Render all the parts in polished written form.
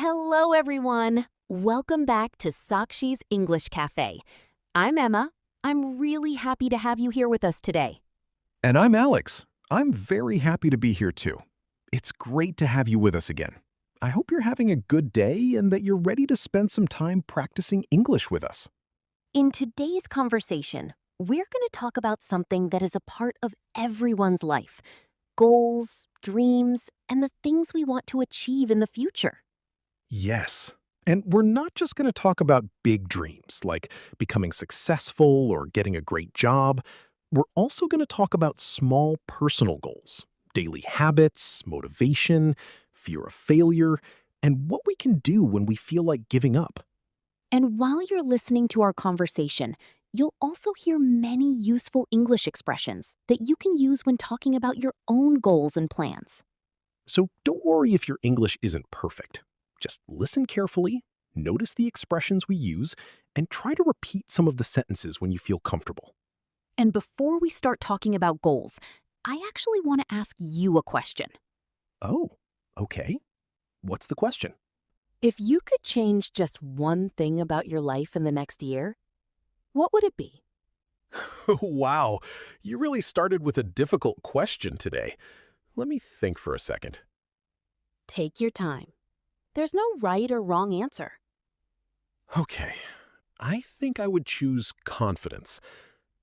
Hello, everyone. Welcome back to Sakshi's English Cafe. I'm Emma. I'm really happy to have you here with us today. And I'm Alex. I'm very happy to be here too. It's great to have you with us again. I hope you're having a good day and that you're ready to spend some time practicing English with us. In today's conversation, we're going to talk about something that is a part of everyone's life: goals, dreams, and the things we want to achieve in the future. Yes. And we're not just going to talk about big dreams like becoming successful or getting a great job. We're also going to talk about small personal goals, daily habits, motivation, fear of failure, and what we can do when we feel like giving up. And while you're listening to our conversation, you'll also hear many useful English expressions that you can use when talking about your own goals and plans. So don't worry if your English isn't perfect. Just listen carefully, notice the expressions we use, and try to repeat some of the sentences when you feel comfortable. And before we start talking about goals, I actually want to ask you a question. Oh, okay. What's the question? If you could change just one thing about your life in the next year, what would it be? Wow, you really started with a difficult question today. Let me think for a second. Take your time. There's no right or wrong answer. Okay, I think I would choose confidence.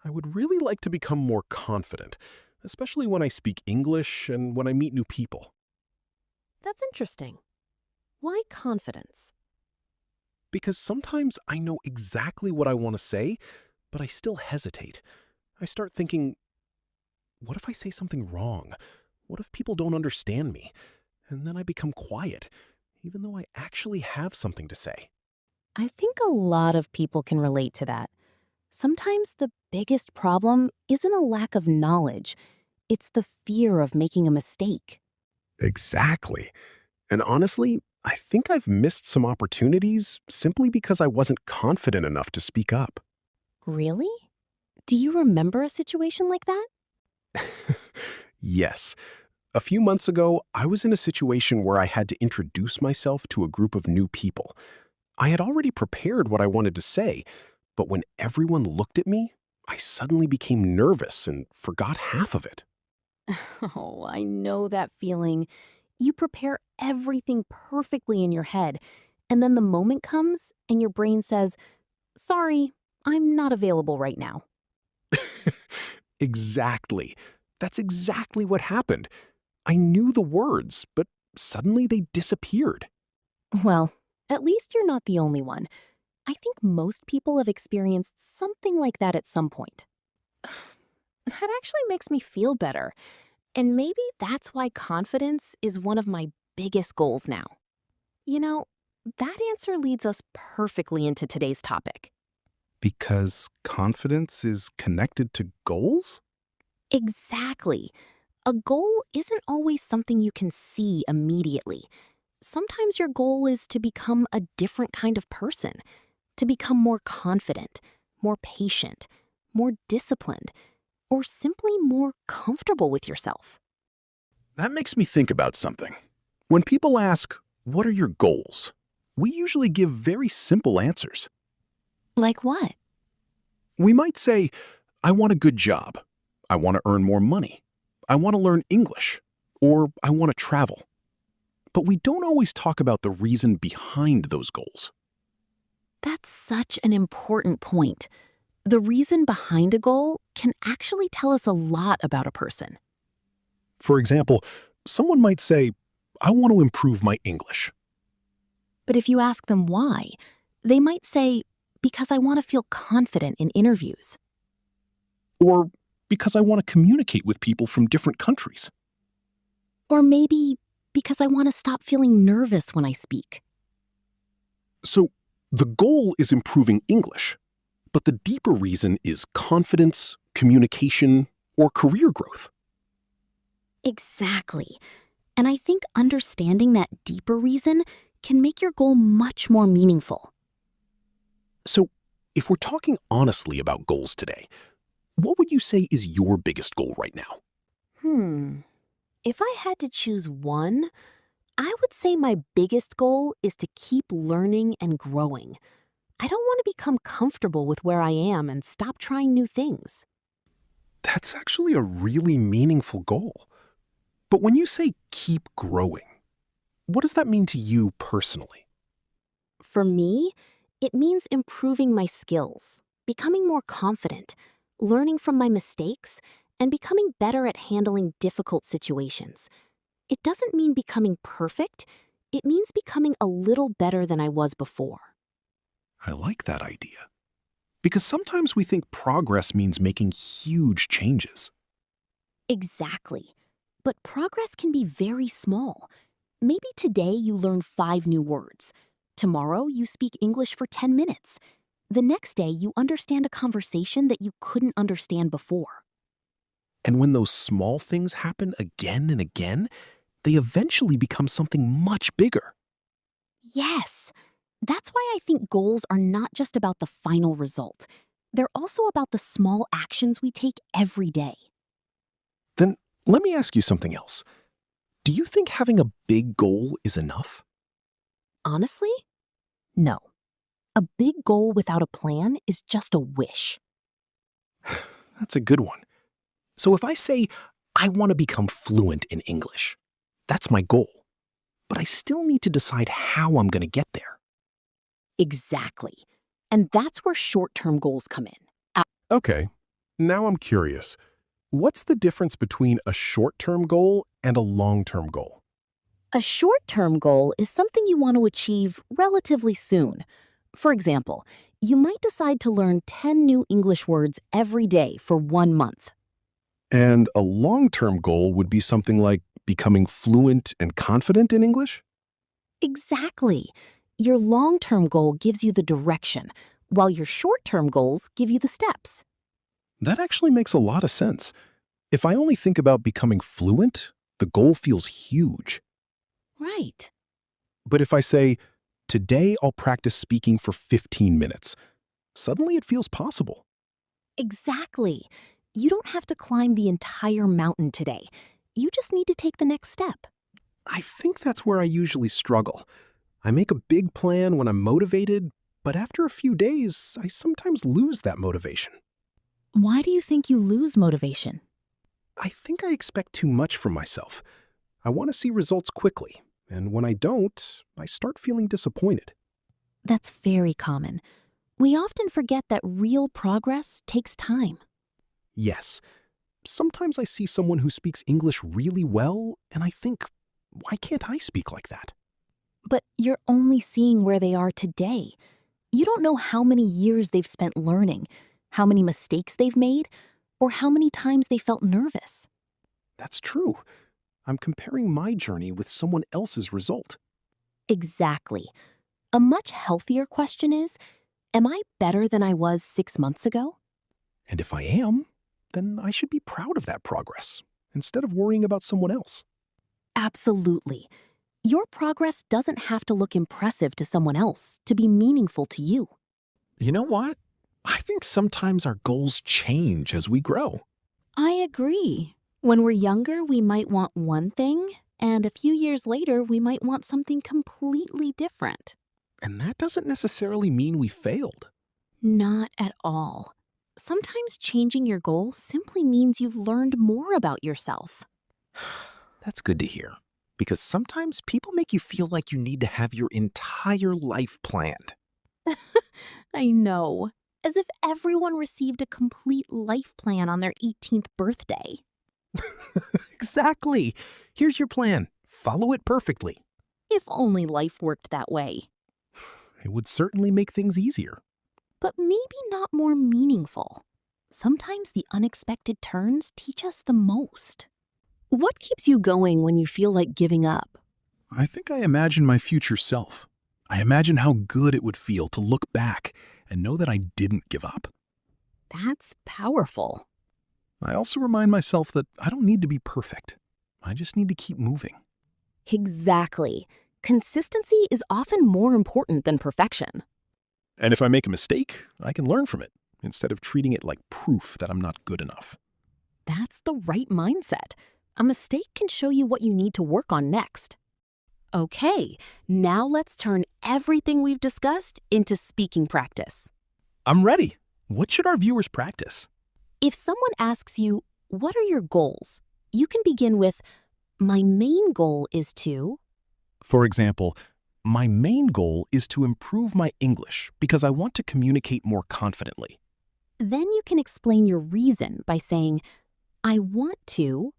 I would really like to become more confident, especially when I speak English and when I meet new people. That's interesting. Why confidence? Because sometimes I know exactly what I want to say, but I still hesitate. I start thinking, what if I say something wrong? What if people don't understand me? And then I become quiet, even though I actually have something to say. I think a lot of people can relate to that. Sometimes the biggest problem isn't a lack of knowledge, it's the fear of making a mistake. Exactly. And honestly, I think I've missed some opportunities simply because I wasn't confident enough to speak up. Really? Do you remember a situation like that? Yes. A few months ago, I was in a situation where I had to introduce myself to a group of new people. I had already prepared what I wanted to say, but when everyone looked at me, I suddenly became nervous and forgot half of it. Oh, I know that feeling. You prepare everything perfectly in your head, and then the moment comes and your brain says, "Sorry, I'm not available right now." Exactly. That's exactly what happened. I knew the words, but suddenly they disappeared. Well, at least you're not the only one. I think most people have experienced something like that at some point. That actually makes me feel better. And maybe that's why confidence is one of my biggest goals now. You know, that answer leads us perfectly into today's topic. Because confidence is connected to goals? Exactly. A goal isn't always something you can see immediately. Sometimes your goal is to become a different kind of person, to become more confident, more patient, more disciplined, or simply more comfortable with yourself. That makes me think about something. When people ask, "What are your goals?" we usually give very simple answers. Like what? We might say, "I want a good job. I want to earn more money. I want to learn English. Or I want to travel." But we don't always talk about the reason behind those goals. That's such an important point. The reason behind a goal can actually tell us a lot about a person. For example, someone might say, "I want to improve my English." But if you ask them why, they might say, "Because I want to feel confident in interviews." Or because I want to communicate with people from different countries. Or maybe, "Because I want to stop feeling nervous when I speak." So the goal is improving English, but the deeper reason is confidence, communication, or career growth. Exactly. And I think understanding that deeper reason can make your goal much more meaningful. So if we're talking honestly about goals today, what would you say is your biggest goal right now? If I had to choose one, I would say my biggest goal is to keep learning and growing. I don't want to become comfortable with where I am and stop trying new things. That's actually a really meaningful goal. But when you say keep growing, what does that mean to you personally? For me, it means improving my skills, becoming more confident, learning from my mistakes, and becoming better at handling difficult situations. It doesn't mean becoming perfect, it means becoming a little better than I was before. I like that idea. Because sometimes we think progress means making huge changes. Exactly. But progress can be very small. Maybe today you learn 5 new words. Tomorrow you speak English for 10 minutes. The next day you understand a conversation that you couldn't understand before. And when those small things happen again and again, they eventually become something much bigger. Yes. That's why I think goals are not just about the final result. They're also about the small actions we take every day. Then let me ask you something else. Do you think having a big goal is enough? Honestly, no. A big goal without a plan is just a wish. That's a good one. So if I say, I want to become fluent in English, that's my goal. But I still need to decide how I'm going to get there. Exactly. And that's where short-term goals come in. Okay, now I'm curious. What's the difference between a short-term goal and a long-term goal? A short-term goal is something you want to achieve relatively soon. For example, you might decide to learn 10 new English words every day for 1 month. And a long-term goal would be something like becoming fluent and confident in English? Exactly. Your long-term goal gives you the direction, while your short-term goals give you the steps. That actually makes a lot of sense. If I only think about becoming fluent, the goal feels huge. Right. But if I say, today I'll practice speaking for 15 minutes, suddenly it feels possible. Exactly. You don't have to climb the entire mountain today. You just need to take the next step. I think that's where I usually struggle. I make a big plan when I'm motivated, but after a few days, I sometimes lose that motivation. Why do you think you lose motivation? I think I expect too much from myself. I want to see results quickly, and when I don't, I start feeling disappointed. That's very common. We often forget that real progress takes time. Yes, sometimes I see someone who speaks English really well, and I think, why can't I speak like that? But you're only seeing where they are today. You don't know how many years they've spent learning, how many mistakes they've made, or how many times they felt nervous. That's true. I'm comparing my journey with someone else's result. Exactly. A much healthier question is, am I better than I was 6 months ago? And if I am, then I should be proud of that progress instead of worrying about someone else. Absolutely. Your progress doesn't have to look impressive to someone else to be meaningful to you. You know what? I think sometimes our goals change as we grow. I agree. When we're younger, we might want one thing, and a few years later, we might want something completely different. And that doesn't necessarily mean we failed. Not at all. Sometimes changing your goal simply means you've learned more about yourself. That's good to hear. Because sometimes people make you feel like you need to have your entire life planned. I know. As if everyone received a complete life plan on their 18th birthday. Exactly. Here's your plan. Follow it perfectly. If only life worked that way. It would certainly make things easier. But maybe not more meaningful. Sometimes the unexpected turns teach us the most. What keeps you going when you feel like giving up? I think I imagine my future self. I imagine how good it would feel to look back and know that I didn't give up. That's powerful. I also remind myself that I don't need to be perfect. I just need to keep moving. Exactly. Consistency is often more important than perfection. And if I make a mistake, I can learn from it instead of treating it like proof that I'm not good enough. That's the right mindset. A mistake can show you what you need to work on next. Okay, now let's turn everything we've discussed into speaking practice. I'm ready. What should our viewers practice? If someone asks you, "What are your goals?" you can begin with, "My main goal is to." For example, my main goal is to improve my English because I want to communicate more confidently. Then you can explain your reason by saying, "I want to."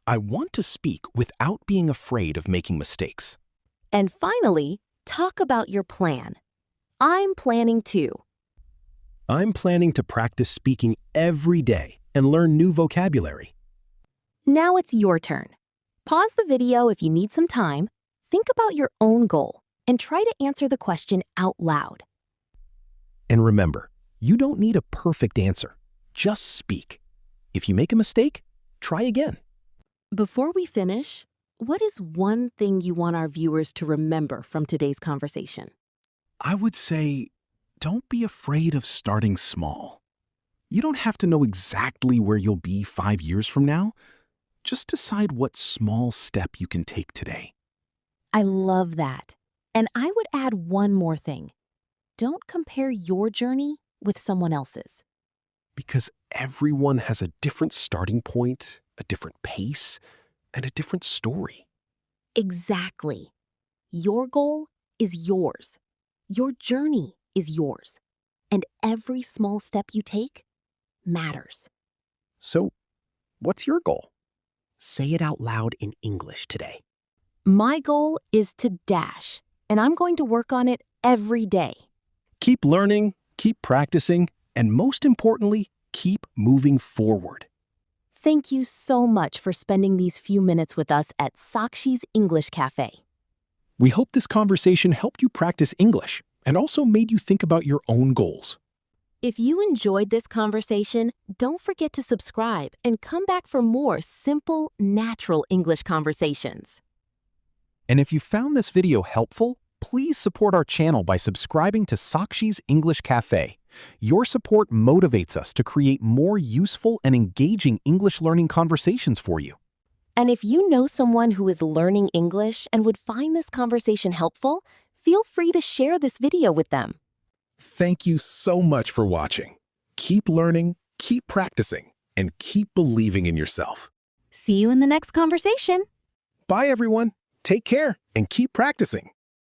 I want to speak without being afraid of making mistakes. And finally, talk about your plan. "I'm planning to." I'm planning to practice speaking every day and learn new vocabulary. Now it's your turn. Pause the video if you need some time, think about your own goal, and try to answer the question out loud. And remember, you don't need a perfect answer. Just speak. If you make a mistake, try again. Before we finish, what is one thing you want our viewers to remember from today's conversation? I would say, don't be afraid of starting small. You don't have to know exactly where you'll be 5 years from now. Just decide what small step you can take today. I love that. And I would add one more thing. Don't compare your journey with someone else's. Because everyone has a different starting point, a different pace, and a different story. Exactly. Your goal is yours. Your journey is yours. And every small step you take matters. So, what's your goal? Say it out loud in English today. My goal is to dash, and I'm going to work on it every day. Keep learning, keep practicing, and most importantly, keep moving forward. Thank you so much for spending these few minutes with us at Sakshi's English Cafe. We hope this conversation helped you practice English and also made you think about your own goals. If you enjoyed this conversation, don't forget to subscribe and come back for more simple, natural English conversations. And if you found this video helpful, please support our channel by subscribing to Sakshi's English Cafe. Your support motivates us to create more useful and engaging English learning conversations for you. And if you know someone who is learning English and would find this conversation helpful, feel free to share this video with them. Thank you so much for watching. Keep learning, keep practicing, and keep believing in yourself. See you in the next conversation. Bye, everyone. Take care and keep practicing.